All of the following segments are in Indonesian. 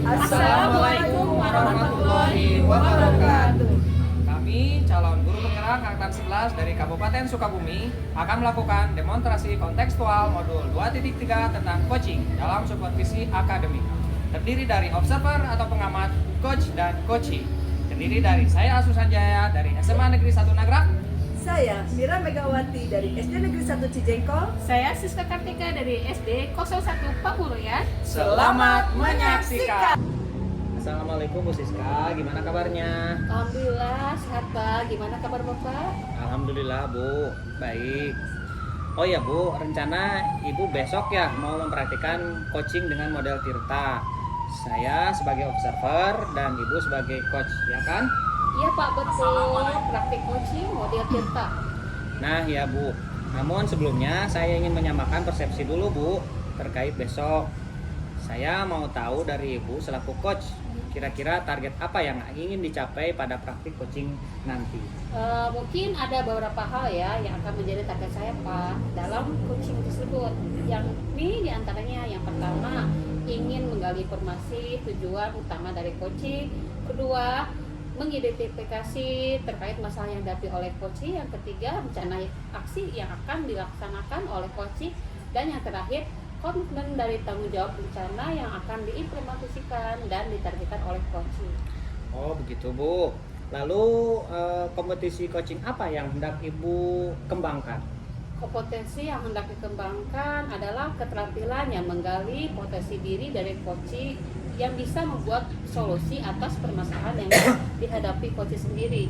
Assalamualaikum warahmatullahi wabarakatuh. Kami calon guru penggerak angkatan 11 dari Kabupaten Sukabumi akan melakukan demonstrasi kontekstual modul 2.3 tentang coaching dalam supervisi akademik. Terdiri dari observer atau pengamat, coach dan coachee. Terdiri dari saya Asusan Jaya dari SMA Negeri 1 Nagrak. Saya Mira Megawati dari SD Negeri 1 Cijengkol. Saya Siska Kartika dari SD 01 Pamuluyan. Selamat menyaksikan. Assalamualaikum Bu Siska, gimana kabarnya? Alhamdulillah sehat Pak. Gimana kabar Bapak? Alhamdulillah Bu, baik. Oh ya Bu, rencana Ibu besok ya mau mempraktikkan coaching dengan model Tirta. Saya sebagai observer dan Ibu sebagai coach, ya kan? Iya Pak, betul. Praktik coaching model Tirta. Nah ya Bu, namun sebelumnya saya ingin menyamakan persepsi dulu Bu terkait besok. Saya mau tahu dari Ibu selaku coach, kira-kira target apa yang ingin dicapai pada praktik coaching nanti? Mungkin ada beberapa hal ya yang akan menjadi target saya Pak dalam coaching tersebut. Yang ini diantaranya yang pertama ingin menggali informasi tujuan utama dari coaching. Kedua, mengidentifikasi terkait masalah yang dihadapi oleh coaching. Yang ketiga, rencana aksi yang akan dilaksanakan oleh coaching. Dan yang terakhir, komitmen dari tanggung jawab rencana yang akan diimplementasikan dan ditargetkan oleh coaching. Oh begitu Bu. Lalu kompetisi coaching apa yang hendak Ibu kembangkan? Kompetensi yang hendak dikembangkan adalah keterampilan yang menggali potensi diri dari coaching yang bisa membuat solusi atas permasalahan yang dihadapi coaching sendiri.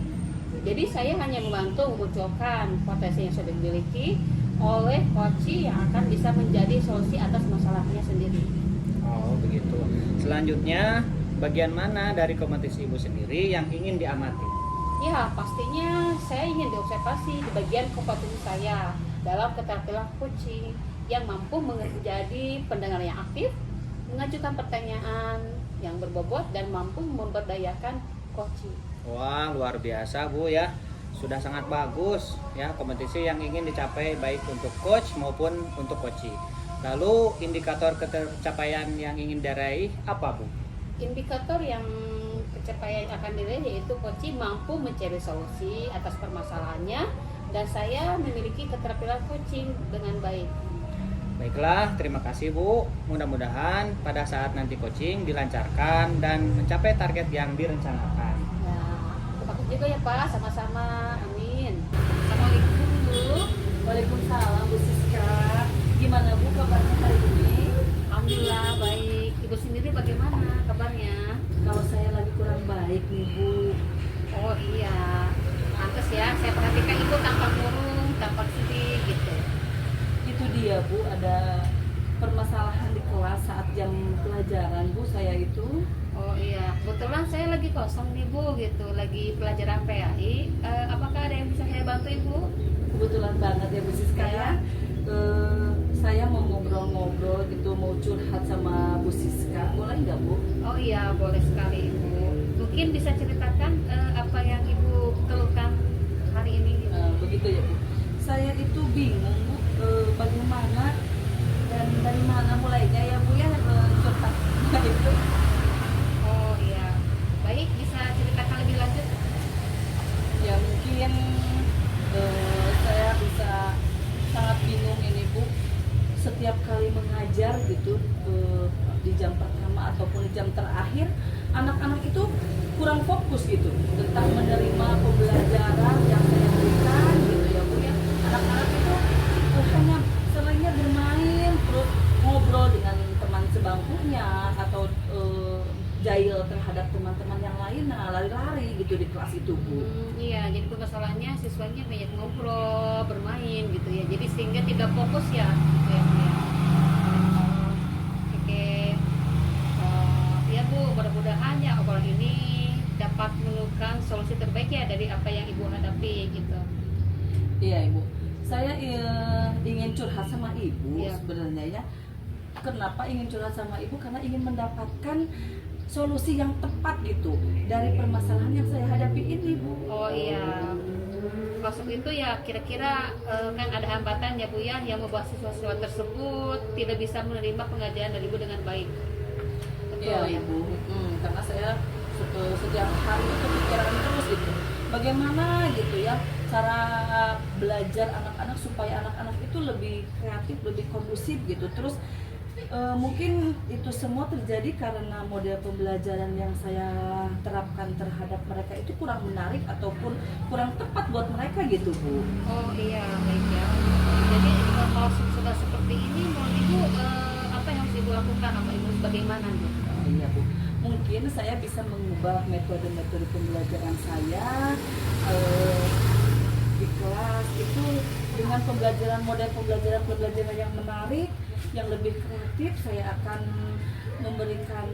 Jadi saya hanya membantu memunculkan potensi yang sudah dimiliki oleh coaching yang akan bisa menjadi solusi atas masalahnya sendiri. Oh begitu. Selanjutnya, bagian mana dari kompetisi Ibu sendiri yang ingin diamati? Ya, pastinya saya ingin diobservasi di bagian kompetensi saya dalam keterampilan coaching yang mampu menjadi pendengar yang aktif, mengajukan pertanyaan yang berbobot dan mampu memberdayakan coaching. Wah luar biasa Bu ya. Sudah sangat bagus ya kompetisi yang ingin dicapai baik untuk coach maupun untuk coaching. Lalu indikator pencapaian yang ingin diraih apa Bu? Indikator yang pencapaian akan diraih yaitu coaching mampu mencari solusi atas permasalahannya dan saya memiliki keterampilan coaching dengan baik. Baiklah, terima kasih Bu. Mudah-mudahan pada saat nanti coaching dilancarkan dan mencapai target yang direncanakan. Nah, bagus juga ya Pak, sama-sama. Amin. Assalamualaikum Bu. Waalaikumsalam Bu Siska. Gimana Bu kabarnya hari ini? Alhamdulillah baik. Ibu sendiri bagaimana kabarnya? Kalau saya lagi kurang baik nih Bu. Oh iya, pantes ya. Saya perhatikan Ibu tampak murung, tampak sedih gitu. Itu dia Bu, ada permasalahan di kelas saat jam pelajaran Bu, saya itu. Oh iya, kebetulan saya lagi kosong nih Bu gitu, lagi pelajaran PAI. Apakah ada yang bisa saya bantu Ibu? Kebetulan banget ya Bu Siska ya. Saya mau ngobrol-ngobrol gitu, mau curhat sama Bu Siska. Boleh nggak Bu? Oh iya, boleh sekali Ibu. Mungkin bisa ceritakan apa yang Ibu keluhkan hari ini gitu. Begitu ya Bu. Saya itu bingung Bu, bagaimana dan dari mana mulainya ya Bu ya curhatnya itu. Oh iya, baik, bisa ceritakan lebih lanjut? Ya mungkin saya bisa sangat bingung ini Bu. Setiap kali mengajar gitu di jam pertama ataupun di jam terakhir, anak-anak itu kurang fokus gitu tentang menerima pembelajaran yang saya berikan gitu ya Bu ya. Anak-anak itu hanya seringnya bermain terus ngobrol dengan teman sebangkunya atau jahil terhadap teman-teman yang lain, nah lari-lari gitu di kelas itu Bu. Iya, jadi permasalahannya siswanya banyak ngobrol, bermain gitu ya. Jadi sehingga tidak fokus ya. Gitu ya, Bu ya. Oke. Ya Bu, mudah-mudahan ya obrolan ini dapat menemukan solusi terbaik ya dari apa yang Ibu hadapi gitu. Iya Ibu, saya ingin curhat sama Ibu Iya. sebenarnya ya. Kenapa ingin curhat sama Ibu? Karena ingin mendapatkan solusi yang tepat gitu dari permasalahan yang saya hadapi ini Bu. Oh iya. Maksud itu ya kira-kira kan ada hambatan ya Bu ya yang membuat siswa-siswa tersebut tidak bisa menerima pengajaran dari Ibu dengan baik. betul Iya ya. Ibu, karena saya setiap hari itu pikiran terus gitu. Bagaimana gitu ya cara belajar anak-anak supaya anak-anak itu lebih kreatif, lebih kondusif gitu. Terus mungkin itu semua terjadi karena model pembelajaran yang saya terapkan terhadap mereka itu kurang menarik ataupun kurang tepat buat mereka gitu Bu. Oh iya, baik ya. Jadi kalau sudah seperti ini, menurut Ibu apa yang harus Ibu lakukan? Apa Ibu bagaimana Bu? Oh, iya Bu, mungkin saya bisa mengubah metode-metode pembelajaran saya di kelas itu dengan pembelajaran model pembelajaran yang menarik, yang lebih kreatif. Saya akan memberikan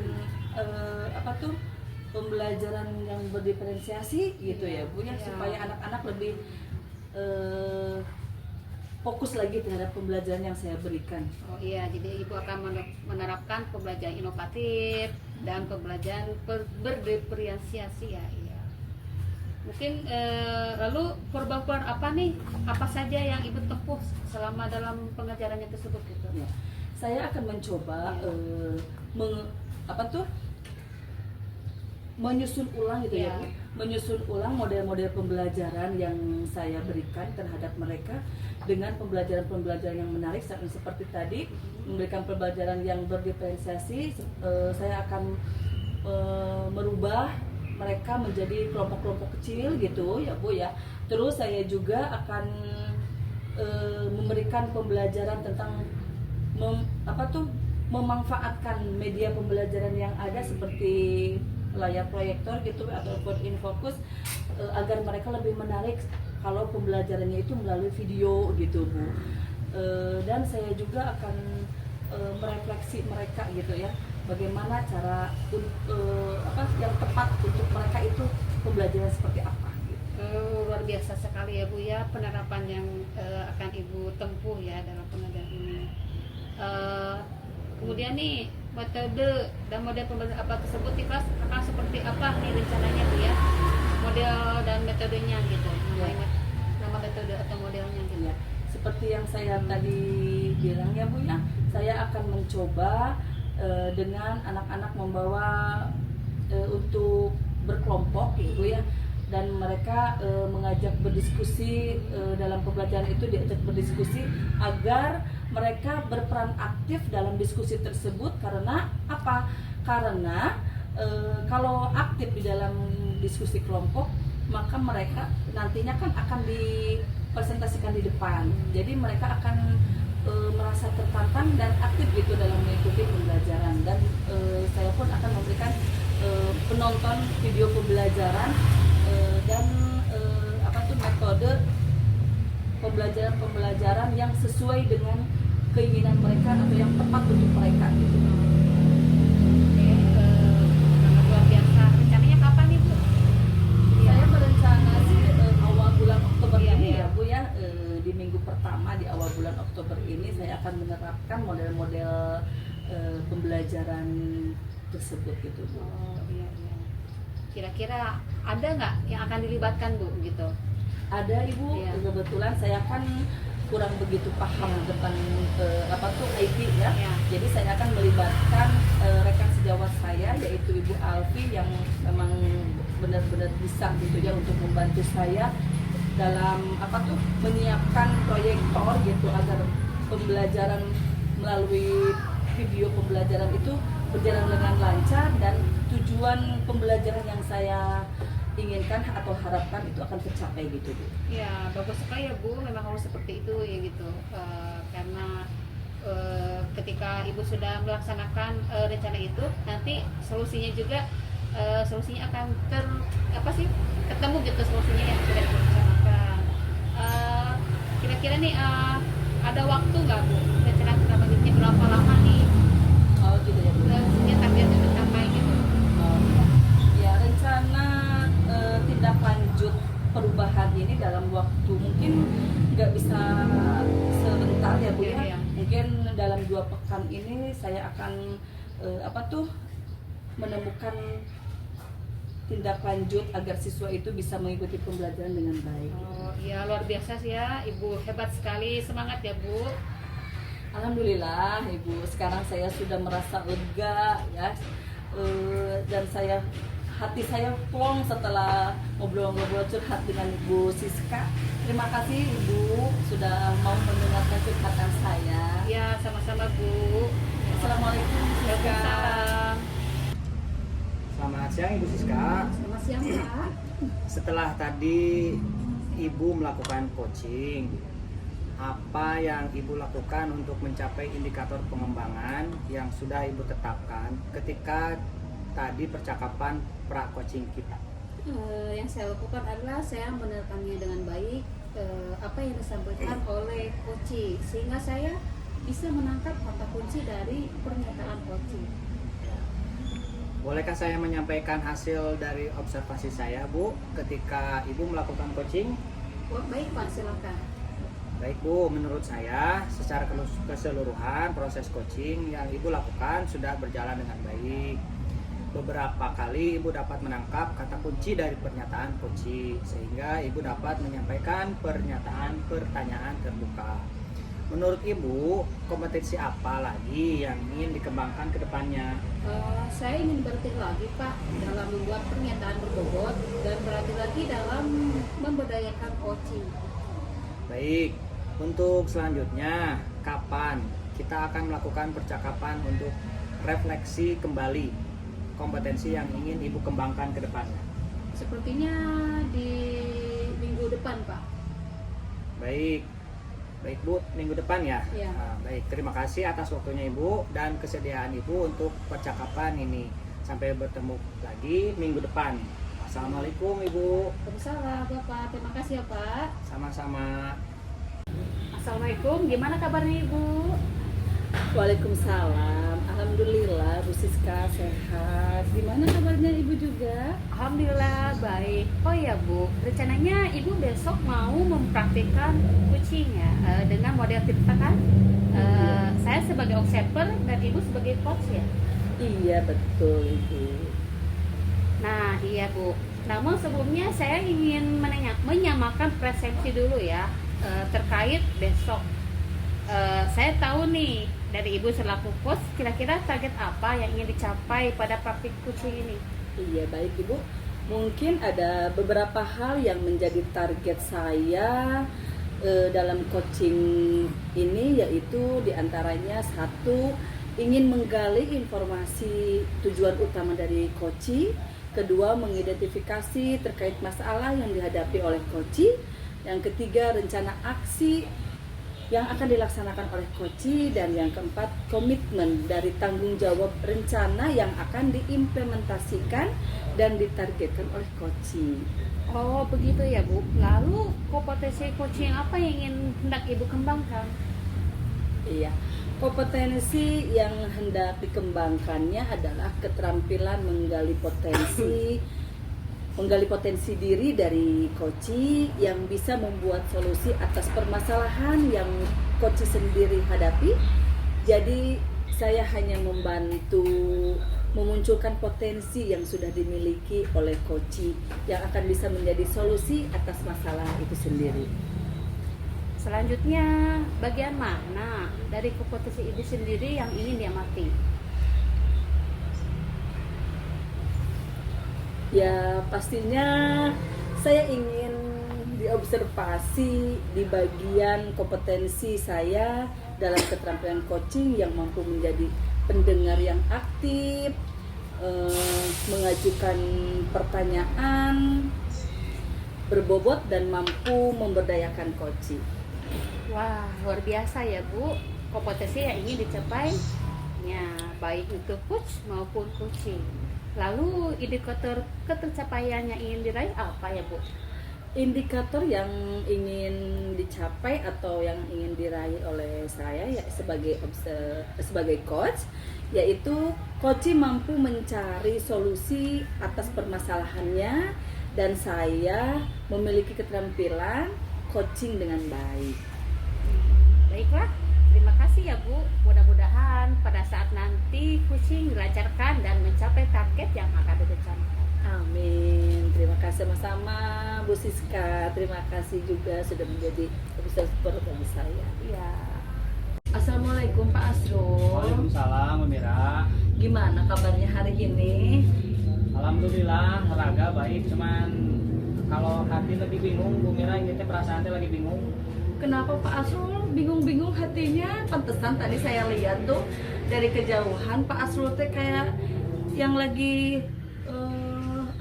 pembelajaran yang berdiferensiasi gitu ya Bu ya, Iya. supaya anak-anak lebih fokus lagi terhadap pembelajaran yang saya berikan. Oh iya, jadi Ibu akan menerapkan pembelajaran inovatif dan pembelajaran berdiferensiasi ya. Iya. Mungkin lalu perubahan apa nih? Apa saja yang Ibu tempuh selama dalam pengajarannya tersebut gitu? Ya, saya akan mencoba menyusun ulang gitu ya, Ya. menyusun ulang model-model pembelajaran yang saya berikan terhadap mereka dengan pembelajaran-pembelajaran yang menarik seperti tadi, memberikan pembelajaran yang berdiferensiasi. Saya akan merubah mereka menjadi kelompok-kelompok kecil gitu ya Bu ya. Terus saya juga akan memberikan pembelajaran tentang memanfaatkan media pembelajaran yang ada seperti layar proyektor gitu ataupun infocus agar mereka lebih menarik kalau pembelajarannya itu melalui video gitu Bu. Dan saya juga akan merefleksi mereka gitu ya, bagaimana cara yang tepat untuk mereka itu pembelajaran seperti apa gitu. Luar biasa sekali ya Bu ya penerapan yang akan Ibu tempuh ya dalam pengajaran ini. Kemudian nih metode dan model pembelajaran apa tersebut di kelas akan seperti apa nih rencananya Bu ya, model dan metodenya gitu, nama metode atau modelnya gitu. Ya, seperti yang saya tadi bilang ya Bu ya, saya akan mencoba dengan anak-anak membawa untuk berkelompok gitu ya, dan mereka mengajak berdiskusi dalam pembelajaran itu, diajak berdiskusi agar mereka berperan aktif dalam diskusi tersebut. Karena apa? Karena kalau aktif di dalam diskusi kelompok, maka mereka nantinya kan akan dipresentasikan di depan. Jadi mereka akan merasa tertantang dan aktif gitu dalam mengikuti pembelajaran. Dan saya pun akan memberikan penonton video pembelajaran dan metode pembelajaran yang sesuai dengan keinginan mereka atau yang tepat untuk mereka gitu. Oke, sangat luar biasa. Rencananya kapan nih Bu? Saya berencana sih awal bulan Oktober Iya, ini iya. ya Bu ya, di minggu pertama di awal bulan Oktober ini saya akan menerapkan model-model pembelajaran tersebut gitu Bu. Oh iya iya. Kira-kira ada nggak yang akan dilibatkan Bu gitu? Ada Ibu, Iya. kebetulan saya kan kurang begitu paham tentang IT ya. Iya. Jadi saya akan melibatkan rekan sejawat saya yaitu Ibu Alfi yang memang benar-benar bisa gitu ya untuk membantu saya dalam menyiapkan proyektor gitu agar pembelajaran melalui video pembelajaran itu berjalan dengan lancar dan tujuan pembelajaran yang saya inginkan atau harapkan itu akan tercapai gitu Bu. Ya bagus sekali ya Bu, memang harus seperti itu ya gitu. Karena ketika Ibu sudah melaksanakan rencana itu, nanti solusinya juga solusinya akan ketemu gitu solusinya yang sudah direncanakan. Kira-kira nih ada waktu nggak Bu? Rencana selanjutnya berapa lama nih? Oh gitu ya Bu. Sehingga targetnya tercapai gitu. Ya, rencana tindak lanjut perubahan ini dalam waktu mungkin nggak bisa sebentar ya Bu ya. Iya, iya. Mungkin dalam 2 pekan ini saya akan menemukan tindak lanjut agar siswa itu bisa mengikuti pembelajaran dengan baik. Oh iya luar biasa sih ya Ibu, hebat sekali, semangat ya Bu. Alhamdulillah Ibu, sekarang saya sudah merasa lega ya. dan hati saya plong setelah ngobrol-ngobrol curhat dengan Bu Siska. Terima kasih Ibu sudah mau mendengarkan curhatan saya. Ya, sama-sama Bu. Assalamualaikum Bu Siska. Waalaikumsalam. Selamat siang Ibu Siska. Selamat siang Pak. Setelah tadi Ibu melakukan coaching, apa yang Ibu lakukan untuk mencapai indikator pengembangan yang sudah Ibu tetapkan ketika tadi percakapan pra-coaching kita? Yang saya lakukan adalah saya menekannya dengan baik apa yang disampaikan oleh coach, sehingga saya bisa menangkap kata kunci dari pernyataan coach. Bolehkah saya menyampaikan hasil dari observasi saya, Bu, ketika Ibu melakukan coaching? Baik Pak, silakan. Baik Bu, menurut saya secara keseluruhan proses coaching yang Ibu lakukan sudah berjalan dengan baik. Beberapa kali Ibu dapat menangkap kata kunci dari pernyataan coaching, sehingga Ibu dapat menyampaikan pertanyaan terbuka. Menurut Ibu, kompetensi apa lagi yang ingin dikembangkan ke depannya? Saya ingin berlatih lagi Pak dalam membuat pernyataan berbobot dan berlatih lagi dalam memberdayakan coaching. Baik, untuk selanjutnya, kapan kita akan melakukan percakapan untuk refleksi kembali kompetensi yang ingin Ibu kembangkan ke depannya? Sepertinya di minggu depan Pak. Baik Bu, minggu depan ya? Ya. Nah, baik, terima kasih atas waktunya Ibu dan kesediaan Ibu untuk percakapan ini. Sampai bertemu lagi minggu depan. Assalamualaikum Ibu. Waalaikumsalam Bapak, terima kasih ya Pak. Sama-sama. Assalamualaikum, gimana kabarnya Ibu? Waalaikumsalam. Alhamdulillah Bu Siska sehat. Gimana kabarnya Ibu juga? Alhamdulillah baik. Oh ya Bu, rencananya Ibu besok mau mempraktikkan coaching ya dengan model cerita kan? Saya sebagai observer dan Ibu sebagai coach ya. Iya betul Ibu. Nah iya Bu. Namun sebelumnya saya ingin menyamakan persepsi dulu ya terkait besok. Saya tahu nih dari Ibu selaku coach, kira-kira target apa yang ingin dicapai pada praktik coaching ini? Iya baik Ibu. Mungkin ada beberapa hal yang menjadi target saya dalam coaching ini, yaitu diantaranya satu, ingin menggali informasi tujuan utama dari coaching. Kedua, mengidentifikasi terkait masalah yang dihadapi oleh coaching. Yang ketiga, rencana aksi yang akan dilaksanakan oleh coaching. Dan yang keempat, komitmen dari tanggung jawab rencana yang akan diimplementasikan dan ditargetkan oleh coaching. Oh begitu ya Bu. Lalu kompetensi coaching apa yang ingin hendak Ibu kembangkan? Iya, kompetensi yang hendak dikembangkannya adalah keterampilan menggali potensi diri dari coaching yang bisa membuat solusi atas permasalahan yang coaching sendiri hadapi. Jadi saya hanya membantu memunculkan potensi yang sudah dimiliki oleh coaching yang akan bisa menjadi solusi atas masalah itu sendiri. Selanjutnya, bagian mana dari kompetensi Ibu sendiri yang ingin diamati? Ya pastinya saya ingin diobservasi di bagian kompetensi saya dalam keterampilan coaching yang mampu menjadi pendengar yang aktif, mengajukan pertanyaan berbobot dan mampu memberdayakan coaching. Wah, luar biasa ya Bu. Kompetensi yang ingin dicapai ya, baik untuk coach maupun coaching. Lalu indikator ketercapaiannya ingin diraih apa ya Bu? Indikator yang ingin dicapai atau yang ingin diraih oleh saya ya sebagai coach, yaitu coaching mampu mencari solusi atas permasalahannya dan saya memiliki keterampilan coaching dengan baik. Baiklah, terima kasih ya Bu. Mudah-mudahan pada saat nanti coaching dilancarkan dan mencapai target yang akan direncanakan. Amin. Terima kasih sama-sama Bu Siska. Terima kasih juga sudah menjadi observer bagi saya. Iya. Assalamualaikum Pak Asrul. Waalaikumsalam, Mbak Mira. Gimana kabarnya hari ini? Alhamdulillah raga baik, cuman kalau hati lebih bingung, Bu Mira ini teh perasaannya lagi bingung. Kenapa Pak Asrul bingung-bingung hatinya? Pantesan tadi saya lihat tuh dari kejauhan Pak Asrul teh kayak yang lagi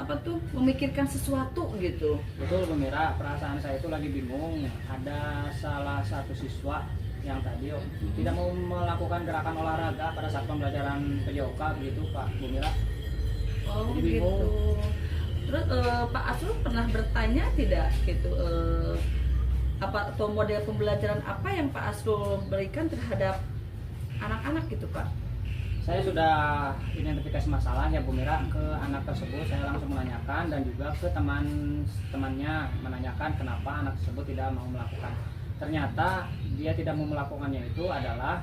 apa tuh memikirkan sesuatu gitu. Betul Bu Mira, perasaan saya itu lagi bingung. Ada salah satu siswa yang tadi tidak mau melakukan gerakan olahraga pada saat pembelajaran PJOK begitu Pak Bu Mira. Oh Jadi gitu. bingung. Terus Pak Asrul pernah bertanya tidak gitu apa atau model pembelajaran apa yang Pak Asrul berikan terhadap anak-anak gitu Pak? Saya sudah identifikasi masalah ya Bu Mira ke anak tersebut. Saya langsung menanyakan dan juga ke teman-temannya menanyakan kenapa anak tersebut tidak mau melakukan. Ternyata dia tidak mau melakukannya itu adalah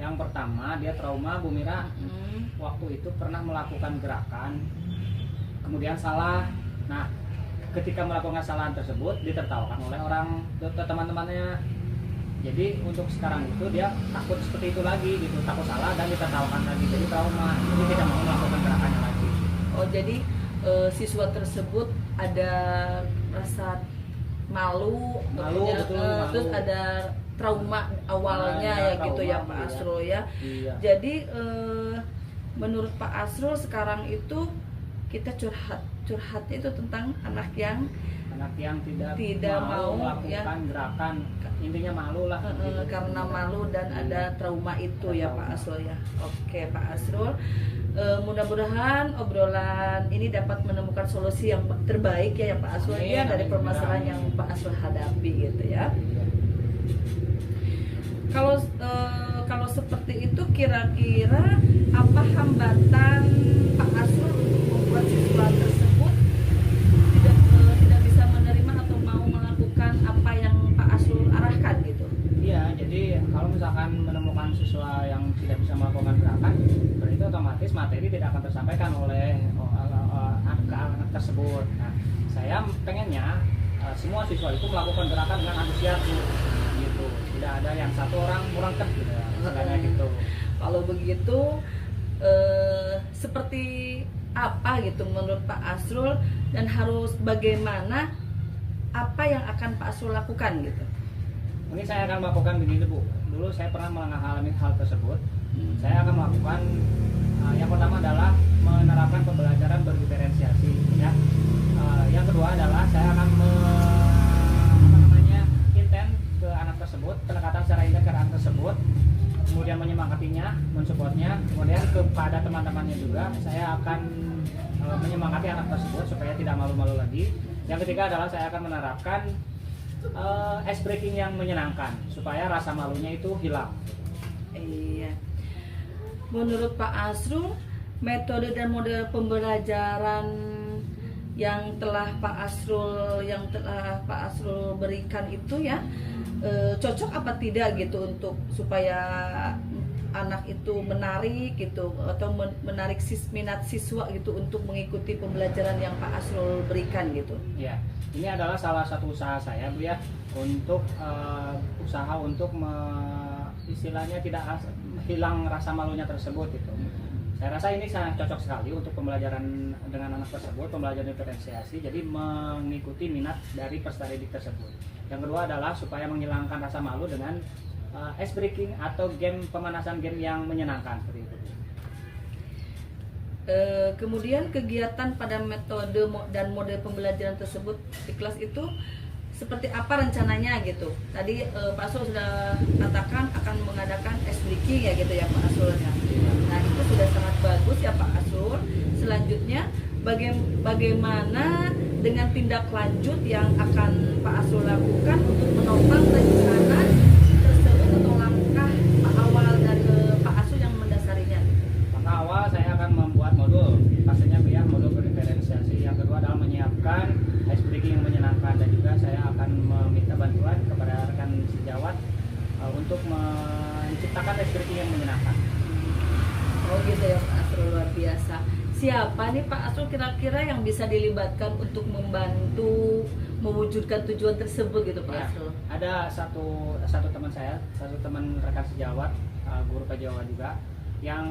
yang pertama dia trauma Bu Mira. Waktu itu pernah melakukan gerakan kemudian salah. Nah, ketika melakukan kesalahan tersebut ditertawakan oleh orang teman-temannya. Jadi untuk sekarang itu dia takut seperti itu lagi gitu, takut salah dan ditertawakan lagi, jadi trauma, jadi tidak mau melakukan gerakannya lagi. Oh jadi siswa tersebut ada rasa malu, Betul, malu. terus ada trauma awalnya Nah, ya trauma, gitu ya Pak iya. Asrul ya. Iya. Jadi menurut Pak Asrul sekarang itu kita curhatnya itu tentang anak yang tidak mau, melakukan ya. gerakan, intinya malu lah. gitu. karena malu dan ada trauma itu ya Pak Asrul ya. Oke Pak Asrul, mudah-mudahan obrolan ini dapat menemukan solusi yang terbaik ya Pak Asrul Amin, ya dari amin, permasalahan amin. yang Pak Asrul hadapi gitu ya. Iya. Kalau seperti itu kira-kira apa hambatan Pak Asrul untuk membuat siswa tersebut tidak bisa menerima atau mau melakukan apa yang Pak Asrul arahkan gitu? Iya, jadi kalau misalkan menemukan siswa yang tidak bisa melakukan gerakan, berarti otomatis materi tidak akan tersampaikan oleh anak tersebut. Nah, saya pengennya semua siswa itu melakukan gerakan dengan antusias gitu. Tidak ada yang satu orang kurang gitu, misalnya gitu. Kalau begitu seperti apa gitu menurut Pak Asrul dan harus bagaimana apa yang akan Pak Asrul lakukan gitu? Mungkin saya akan melakukan begini Bu. Dulu saya pernah mengalami hal tersebut. Saya akan melakukan yang pertama adalah menerapkan pembelajaran berdiferensiasi ya. Yang kedua adalah saya akan intent ke anak tersebut, pendekatan secara intent ke anak tersebut, kemudian menyemangatinya, mensupportnya, kemudian kepada teman-temannya juga saya akan menyemangati anak tersebut supaya tidak malu-malu lagi. Yang ketiga adalah saya akan menerapkan ice breaking yang menyenangkan supaya rasa malunya itu hilang. Iya. Menurut Pak Asrul, metode dan model pembelajaran yang telah Pak Asrul berikan itu ya cocok apa tidak gitu untuk supaya anak itu menarik gitu atau menarik minat siswa gitu untuk mengikuti pembelajaran yang Pak Asrul berikan gitu. Ya, ini adalah salah satu usaha saya Bu ya untuk usaha untuk istilahnya tidak hilang rasa malunya tersebut gitu. Saya rasa ini sangat cocok sekali untuk pembelajaran dengan anak tersebut, pembelajaran diferensiasi, jadi mengikuti minat dari peserta didik tersebut. Yang kedua adalah supaya menghilangkan rasa malu dengan ice breaking atau game pemanasan game yang menyenangkan seperti itu. Kemudian kegiatan pada metode dan model pembelajaran tersebut di kelas itu seperti apa rencananya gitu. Tadi Pak Asrul sudah katakan akan mengadakan ice breaking ya gitu ya Pak Asrul ya. Nah itu sudah sangat bagus ya Pak Asrul. Selanjutnya bagaimana dengan tindak lanjut yang akan Pak Asrul lakukan untuk menopang rencana tersebut atau langkah awal dari Pak Asrul yang mendasarinya? Langkah awal saya akan membuat modul, pastinya ya modul berdiferensiasi. Yang kedua adalah menyiapkan ice breaking yang menyenangkan dan juga saya akan meminta bantuan kepada rekan sejawat untuk menciptakan ice breaking yang menyenangkan. Oh gitu ya Pak Asrul, luar biasa. Siapa nih Pak Asrul kira-kira yang bisa dilibatkan untuk membantu mewujudkan tujuan tersebut gitu Pak Ya, Asrul? ada satu teman saya, satu teman rekan sejawat, guru PJOK juga. yang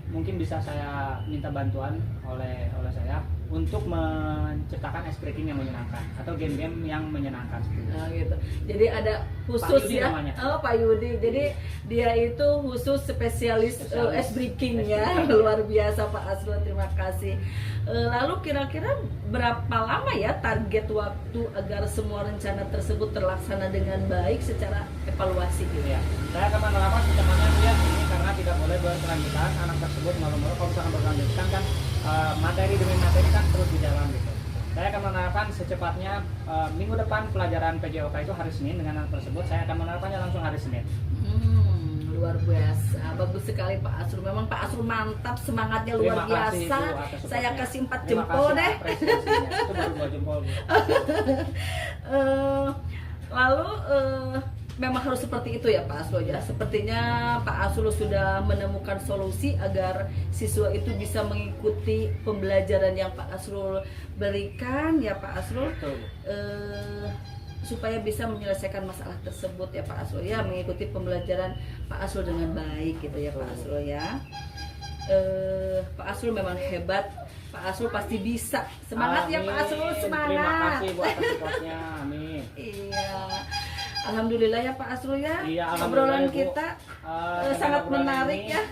mungkin bisa saya minta bantuan oleh saya untuk menciptakan ice breaking yang menyenangkan atau game-game yang menyenangkan seperti itu. Nah, gitu. Jadi ada khusus Pak Yudi ya. namanya. Oh, Pak Yudi. Jadi dia itu khusus spesialis ice breaking ya. breaking. Luar biasa Pak Asrul, terima kasih. Lalu kira-kira berapa lama ya target waktu agar semua rencana tersebut terlaksana dengan baik secara evaluasi gitu? Ya, saya akan menerapkan secepatnya ya ini karena tidak boleh berkelanjutan anak tersebut malu-malu kalau misalkan berkelanjutan kan materi demi materi kan terus berjalan gitu. Saya akan menerapkan secepatnya minggu depan pelajaran PJOK itu hari Senin dengan anak tersebut saya akan menerapkannya langsung hari Senin. Luar biasa, bagus sekali Pak Asrul. Memang Pak Asrul mantap, semangatnya luar Terima kasih, biasa. Bu, atas supportnya. Saya kasih 4 Terima jempol kasih deh. apresiasinya. Itu baru 2 jempol. Bu. Lalu memang harus seperti itu ya Pak Asrul ya. Sepertinya Pak Asrul sudah menemukan solusi agar siswa itu bisa mengikuti pembelajaran yang Pak Asrul berikan ya Pak Asrul. Betul, Bu. Supaya bisa menyelesaikan masalah tersebut ya Pak Asrul ya, mengikuti pembelajaran Pak Asrul dengan baik gitu ya Pak Asrul ya. Pak Asrul memang hebat, Pak Asrul pasti bisa. Semangat ya Pak Asrul, Amin. semangat. Terima kasih buat supportnya. Amin. Iya. Alhamdulillah ya Pak Asrul ya. Iya, Obrolan alhamdulillah, Bu. kita Dengan sangat obrolan menarik ini, ya.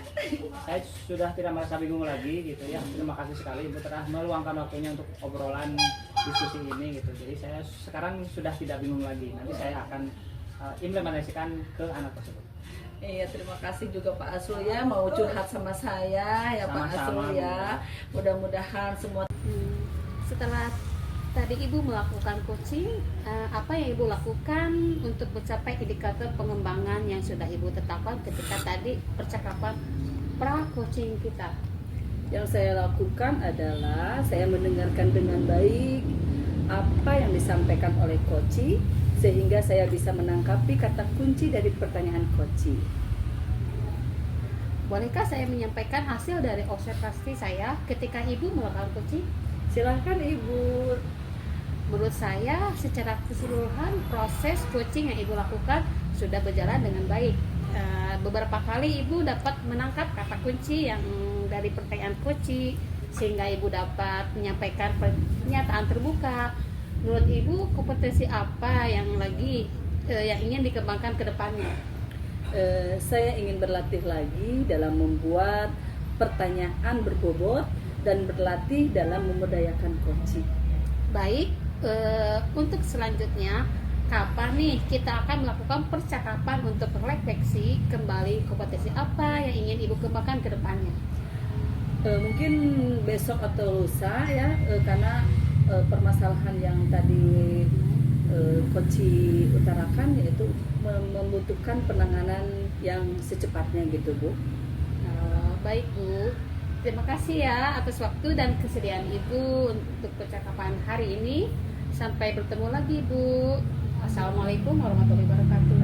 Saya sudah tidak merasa bingung lagi gitu ya. Terima kasih sekali Ibu telah meluangkan waktunya untuk obrolan diskusi ini gitu. Jadi saya sekarang sudah tidak bingung lagi. Nanti saya akan implementasikan ke anak tersebut. Iya, terima kasih juga Pak Asrul ya mau curhat sama saya ya Pak Sama-sama, Asrul ya. Bu. Mudah-mudahan semua Setelah tadi Ibu melakukan coaching, apa yang Ibu lakukan untuk mencapai indikator pengembangan yang sudah Ibu tetapkan ketika tadi percakapan pra-coaching kita? yang saya lakukan adalah saya mendengarkan dengan baik apa yang disampaikan oleh coach sehingga saya bisa menangkapi kata kunci dari pertanyaan coach. Bolehkah saya menyampaikan hasil dari observasi saya ketika Ibu melakukan coaching? Silahkan Ibu. Menurut saya secara keseluruhan proses coaching yang Ibu lakukan sudah berjalan dengan baik. Beberapa kali Ibu dapat menangkap kata kunci yang dari pertanyaan coach sehingga Ibu dapat menyampaikan pernyataan terbuka. Menurut Ibu kompetensi apa yang yang ingin dikembangkan ke depannya? Saya ingin berlatih lagi dalam membuat pertanyaan berbobot dan berlatih dalam memberdayakan coach. Baik, untuk selanjutnya kapan nih kita akan melakukan percakapan untuk refleksi kembali kompetensi apa yang ingin Ibu kembangkan ke depannya? Mungkin besok atau lusa ya, karena permasalahan yang tadi coach utarakan yaitu membutuhkan penanganan yang secepatnya gitu Bu. Baik Bu, terima kasih ya atas waktu dan kesediaan Ibu untuk percakapan hari ini. Sampai bertemu lagi Bu. Assalamualaikum warahmatullahi wabarakatuh.